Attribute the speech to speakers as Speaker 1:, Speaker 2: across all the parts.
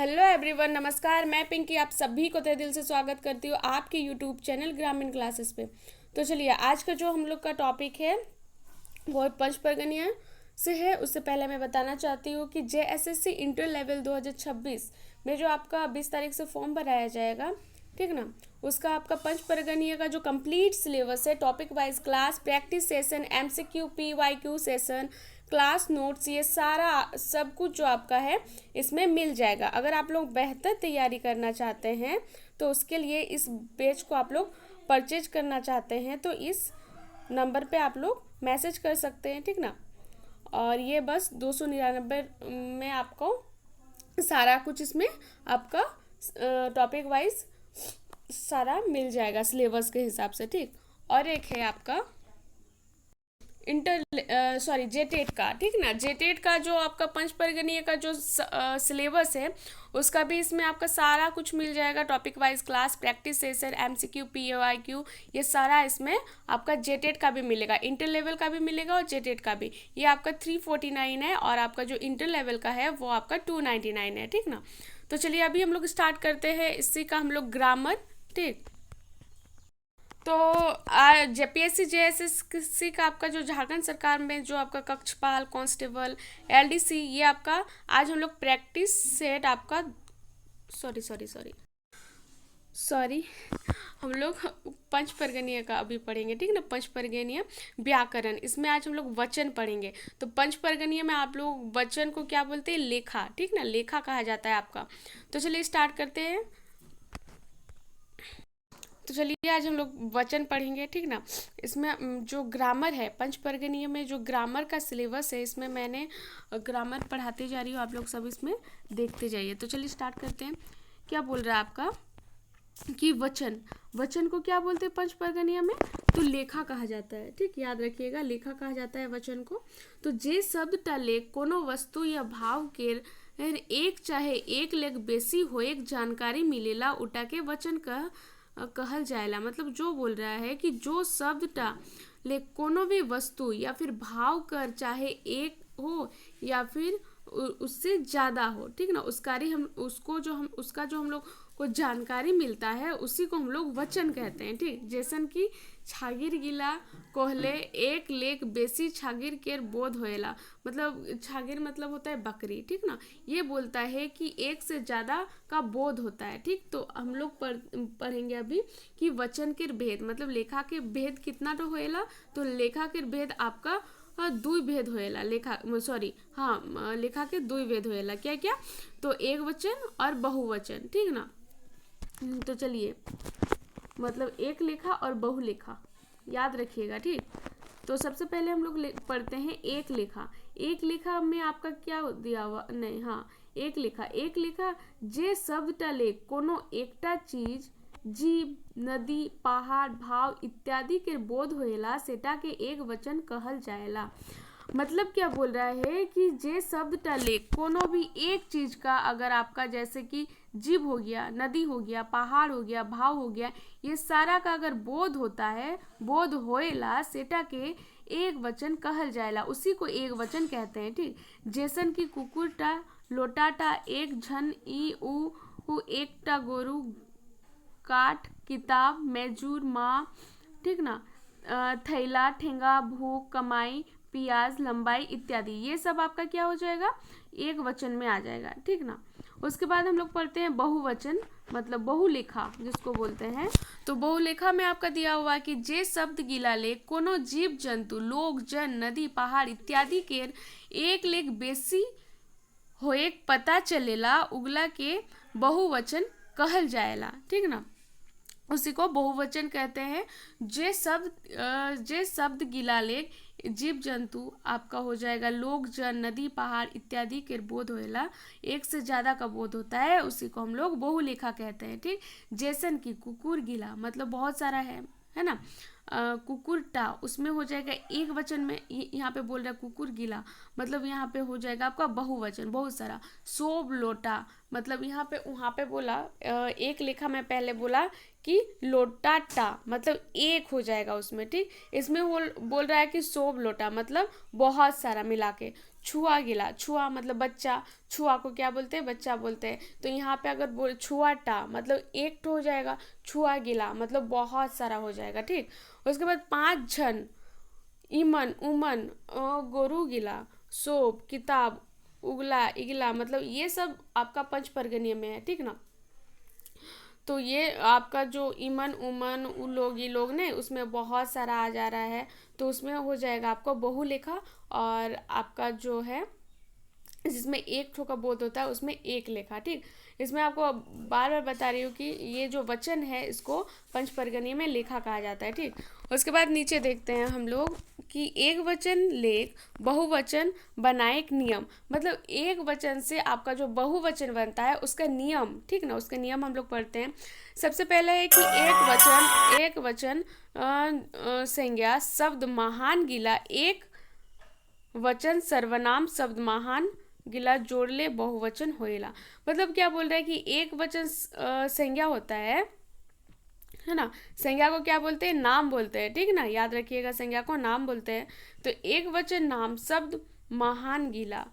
Speaker 1: Hello everyone, नमस्कार। मैं पिंकी आप सभी को तहे दिल से स्वागत करती हूँ आपके यूट्यूब चैनल ग्रामीण क्लासेस पे। तो चलिए, आज का जो हम लोग का टॉपिक है वो पंच परगनिया से है। उससे पहले मैं बताना चाहती हूँ कि जेएसएससी इंटर लेवल 2026 में जो आपका 20 तारीख से फॉर्म भराया जाएगा, ठीक ना, उसका आपका पंच परगनिया का जो कंप्लीट सिलेबस है, topic wise class, practice session, MCQ, PYQ session, class notes, ये सारा सब कुछ जो आपका है इसमें मिल जाएगा। अगर आप लोग बेहतर तैयारी करना चाहते हैं तो उसके लिए इस पेज को आप लोग परचेज करना चाहते हैं तो इस नंबर पे आप लोग मैसेज कर सकते हैं, ठीक ना। और ये बस 299 में आपको सारा कुछ इसमें आपका टॉपिक वाइज सारा मिल जाएगा सिलेबस के हिसाब से, ठीक। और एक है आपका जेटेट का, ठीक ना। जेटेट का जो आपका पंच परगनीय का जो सिलेबस है उसका भी इसमें आपका सारा कुछ मिल जाएगा। Topic wise class, practice session, MCQ, PYQ, ये सारा इसमें आपका जेटेट का भी मिलेगा, इंटर लेवल का भी मिलेगा और जेटेट का भी। ये आपका 349 है और आपका जो इंटर लेवल का है वो आपका 299 है, ठीक ना। तो चलिए अभी हम लोग स्टार्ट करते हैं इसी का हम लोग ग्रामर, ठीक। तो जेपीएससी जेएसएससी का आपका जो झारखंड सरकार में जो आपका कक्षपाल, कांस्टेबल, एलडीसी, ये आपका आज हम लोग प्रैक्टिस सेट आपका सॉरी सॉरी सॉरी सॉरी हम लोग पंच परगनीय का अभी पढ़ेंगे, ठीक ना। पंच परगनीय व्याकरण, इसमें आज हम लोग वचन पढ़ेंगे। तो पंच परगनीय में आप लोग वचन को क्या बोलते हैं? लेखा, ठीक ना, लेखा कहा जाता है आपका। तो चलिए स्टार्ट करते हैं। तो चलिए आज हम लोग वचन पढ़ेंगे, ठीक ना। इसमें जो ग्रामर है, पंच परगनीय में जो ग्रामर का सिलेबस है, इसमें मैंने ग्रामर पढ़ाते जा रही हूँ, आप लोग सब इसमें देखते जाइए। तो चलिए स्टार्ट करते हैं। क्या बोल रहा है आपका कि वचन, वचन को क्या बोलते हैं पंच परगनीय में? तो लेखा कहा जाता है, ठीक, याद रखिएगा, लेखा कहा जाता है वचन को। तो जे शब्द टा लेख कोनो वस्तु या भाव के एक चाहे एक लेख बेसी हो एक जानकारी मिलेला उटा के वचन कहल जाएला। मतलब जो बोल रहा है कि जो शब्द टा ले कोनो भी वस्तु या फिर भाव कर चाहे एक हो या फिर उससे ज़्यादा हो, ठीक ना, उसका जो हम लोग को जानकारी मिलता है उसी को हम लोग वचन कहते हैं, ठीक। जैसन कि छागिर गिला कोहले एक लेख बेसी छागिर केर बोध होएला। मतलब छागिर मतलब होता है बकरी, ठीक ना। ये बोलता है कि एक से ज़्यादा का बोध होता है, ठीक। तो हम लोग पढ़ेंगे अभी कि वचन के भेद, मतलब लेखा के भेद कितना तो होएला। तो लेखा के भेद आपका दुई भेद होएला, लेखा के दुई भेद होएला। क्या क्या? तो एक वचन और बहुवचन, ठीक ना। तो चलिए, मतलब एक लेखा और बहुलेखा याद रखिएगा, ठीक। तो सबसे पहले हम लोग पढ़ते हैं एक लेखा। एक लेखा में आपका क्या दिया हुआ? नहीं, हाँ, एक लेखा। एक लेखा जे शब्द टले कोनो एकटा चीज, जीव, नदी, पहाड़, भाव इत्यादि के बोध होएला सेटा के एक वचन कहल जाएला। मतलब क्या बोल रहा है कि जे शब्द टले कोनो भी एक चीज का, अगर आपका जैसे कि जीव हो गया, नदी हो गया, पहाड़ हो गया, भाव हो गया, ये सारा का अगर बोध होता है, बोध होएला सेटा के एक वचन कहल जाएला, उसी को एक वचन कहते हैं, ठीक। जैसन कि कुकुरटा, लोटाटा, एक झन, ई उ एकटा गोरु, काठ, किताब, मेजूर, माँ, ठीक ना, थैला, ठेंगा, भूख, कमाई, प्याज, लंबाई इत्यादि, ये सब आपका क्या हो जाएगा? एक वचन में आ जाएगा, ठीक ना। उसके बाद हम लोग पढ़ते हैं बहुवचन, मतलब बहुलेखा जिसको बोलते हैं। तो बहुलेखा में आपका दिया हुआ है कि जे शब्द गिला ले कोनो जीव जंतु, लोग, जन, नदी, पहाड़ इत्यादि के एक लेख बेसी होए पता चलेला उगला के बहुवचन कहल जाएला, ठीक ना। उसी को बहुवचन कहते हैं। जे शब्द गिला लेख जीव जंतु आपका हो जाएगा, लोग, जन, नदी, पहाड़ इत्यादि के बोध होएला, एक से ज्यादा का बोध होता है, उसी को हम लोग बहुलेखा कहते हैं, ठीक। जैसन कि कुकुर गिला, मतलब बहुत सारा है ना। कुकुरटा, उसमें हो जाएगा एक वचन में, यहाँ पे बोल रहा है कुकुर गिला, मतलब यहाँ पे हो जाएगा आपका बहुवचन, बहुत सारा। सोब लोटा, मतलब यहाँ पे वहाँ पे बोला एक लेखा में पहले बोला कि लोटा टा, मतलब एक हो जाएगा उसमें, ठीक। इसमें बोल रहा है कि सोब लोटा, मतलब बहुत सारा मिला के। छुआ गिला, छुआ मतलब बच्चा, छुआ को क्या बोलते हैं, बच्चा बोलते हैं। तो यहाँ पे अगर बोल छुआ टा मतलब एक तो हो जाएगा, छुआ गिला मतलब बहुत सारा हो जाएगा, ठीक। उसके बाद 5 जन, इमन उमन, गोरु गिला, सोब किताब, उगला इगला, मतलब ये सब आपका पंचपर्गनीय में है, ठीक ना। तो ये आपका जो इमन उमन लोग ये लोग ने उसमें बहुत सारा आ जा रहा है, तो उसमें हो जाएगा आपका बहुलेखा। और आपका जो है जिसमें एक ठो का बोध होता है उसमें एक लेखा, ठीक। इसमें आपको बार बार बता रही हूँ कि ये जो वचन है इसको पंचपर्गनीय में लेखा कहा जाता है, ठीक। उसके बाद नीचे देखते हैं हम लोग कि एक वचन लेख बहुवचन बनाए एक नियम, मतलब एक वचन से आपका जो बहुवचन बनता है उसका नियम, ठीक ना, उसके नियम हम लोग पढ़ते हैं। सबसे पहले है कि एक वचन संज्ञा शब्द महान गिला, एक वचन सर्वनाम शब्द महान गिला जोड़ले बहुवचन होएला। मतलब क्या बोल रहा है कि एक वचन संज्ञा होता है ना, संज्ञा को क्या बोलते हैं, नाम बोलते हैं, ठीक ना, याद रखिएगा संज्ञा को नाम बोलते हैं। तो एक वचन नाम शब्द महान गिला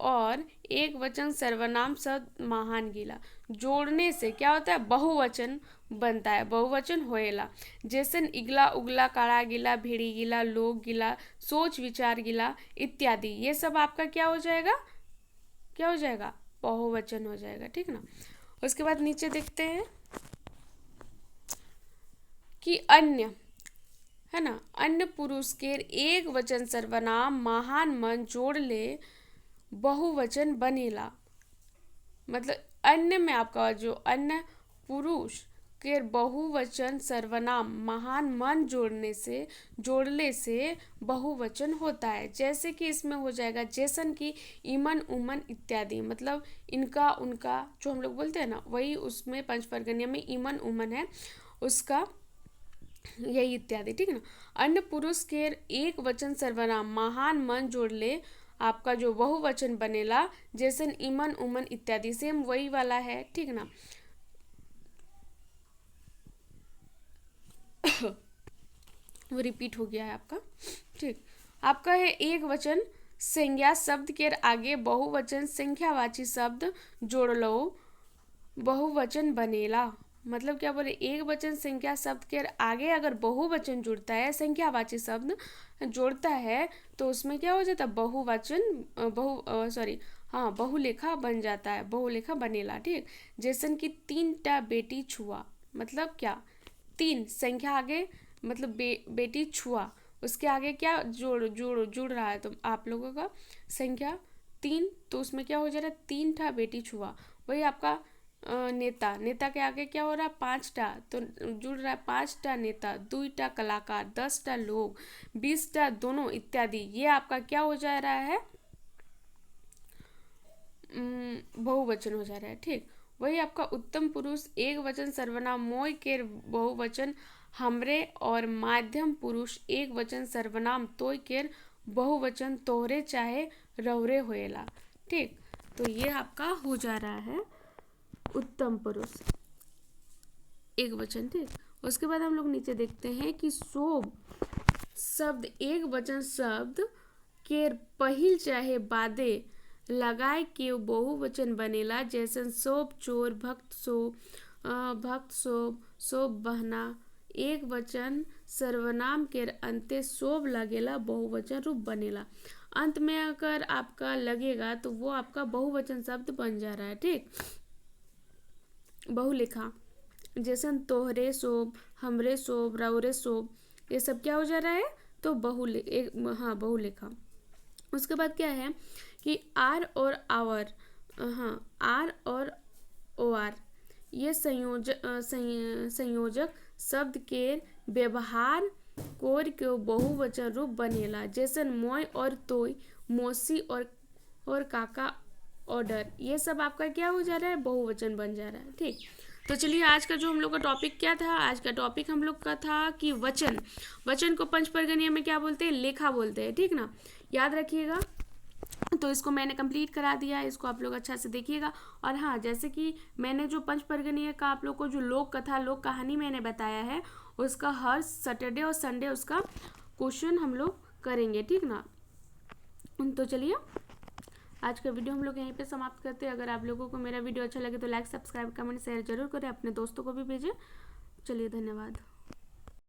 Speaker 1: और एक वचन सर्वनाम शब्द महान गिला जोड़ने से क्या होता है, बहुवचन बनता है, बहुवचन होएला। जैसे इगला उगला काड़ा गिला भेड़ी गिला लोग गिला सोच विचार गिला इत्यादि, ये सब आपका क्या हो जाएगा, क्या हो जाएगा, बहुवचन हो जाएगा, ठीक ना। उसके बाद नीचे देखते हैं कि अन्य है ना, अन्य पुरुष के एक वचन सर्वनाम महान मन जोड़ ले बहुवचन बनेला। मतलब अन्य में आपका जो अन्य पुरुष के बहुवचन सर्वनाम महान मन जोड़ले से बहुवचन होता है। जैसे कि इसमें हो जाएगा जैसन की इमन उमन इत्यादि, मतलब इनका उनका जो हम लोग बोलते हैं ना, वही उसमें पंचपर्गनीय में इमन उमन है उसका, यही इत्यादि, ठीक है ना। अन्य पुरुष के एक वचन सर्वनाम महान मन जोड़ ले आपका जो बहुवचन बनेला, जैसे इमन उमन इत्यादि, सेम वही वाला है, ठीक ना। वो रिपीट हो गया है आपका, ठीक। आपका है एक वचन संज्ञा शब्द के आगे बहुवचन संख्यावाची शब्द जोड़ लो बहुवचन बनेला। मतलब क्या बोले, एक वचन संख्या शब्द के आगे अगर बहुवचन जुड़ता है, संख्यावाची शब्द जोड़ता है, तो उसमें क्या हो जाता है, बहुवचन बहुलेखा बन जाता है, बहुलेखा बनेला, ठीक। जैसन कि 3टा बेटी छुआ, मतलब क्या, 3 संख्या आगे, मतलब बेटी छुआ, उसके आगे क्या जुड़ रहा है, तो आप लोगों का संख्या 3, तो उसमें क्या हो जा रहा है, 3 बेटी छुआ। वही आपका नेता के आगे क्या हो रहा है, 5टा, तो जुड़ रहा है 5टा नेता, 2टा कलाकार, 10टा लोग, 20टा दोनों इत्यादि, ये आपका क्या हो जा रहा है, बहुवचन हो जा रहा है, ठीक। वही आपका उत्तम पुरुष एक वचन सर्वनाम मोय के बहुवचन हमरे और माध्यम पुरुष एक वचन सर्वनाम तोय के बहुवचन तोहरे चाहे रौरे होएला, ठीक। तो ये आपका हो जा रहा है उत्तम पुरुष एक वचन, ठीक। उसके बाद हम लोग नीचे देखते हैं कि शोभ शब्द एक वचन शब्द के पहिल चाहे बादे लगाए के बहुवचन बनेला। जैसे शोभ चोर भक्त शोभ शोभ बहना, एक वचन सर्वनाम के अंते शोभ लगेला बहुवचन रूप बनेला। अंत में अगर आपका लगेगा तो वो आपका बहुवचन शब्द बन जा रहा है, ठीक, बहुलेखा। जैसे तोहरे शोभ हमरे शोभ रौरे शोभ, ये सब क्या हो जा रहा है, तो बहुलेखा। उसके बाद क्या है कि आर और आवर, आर और ओआर, ये संयोजक शब्द के व्यवहार कोर के बहुवचन रूप बनेला। जैसे मोय और तोय, मौसी और काका ऑर्डर, ये सब आपका क्या हो जा रहा है, बहुवचन बन जा रहा है, ठीक। तो चलिए, आज का जो हम लोग का टॉपिक क्या था, आज का टॉपिक हम लोग का था कि वचन। वचन को पंच परगनिया में क्या बोलते हैं, लेखा बोलते हैं, ठीक ना, याद रखिएगा। तो इसको मैंने कंप्लीट करा दिया है, इसको आप लोग अच्छा से देखिएगा। और हाँ, जैसे कि मैंने जो पंच परगनिया का आप लोग को जो लोक कथा लोक कहानी मैंने बताया है, उसका हर सैटरडे और संडे उसका क्वेश्चन हम लोग करेंगे, ठीक ना। तो चलिए, आज का वीडियो हम लोग यहीं पे समाप्त करते हैं। अगर आप लोगों को मेरा वीडियो अच्छा लगे तो लाइक सब्सक्राइब कमेंट शेयर जरूर करें, अपने दोस्तों को भी भेजें। चलिए, धन्यवाद।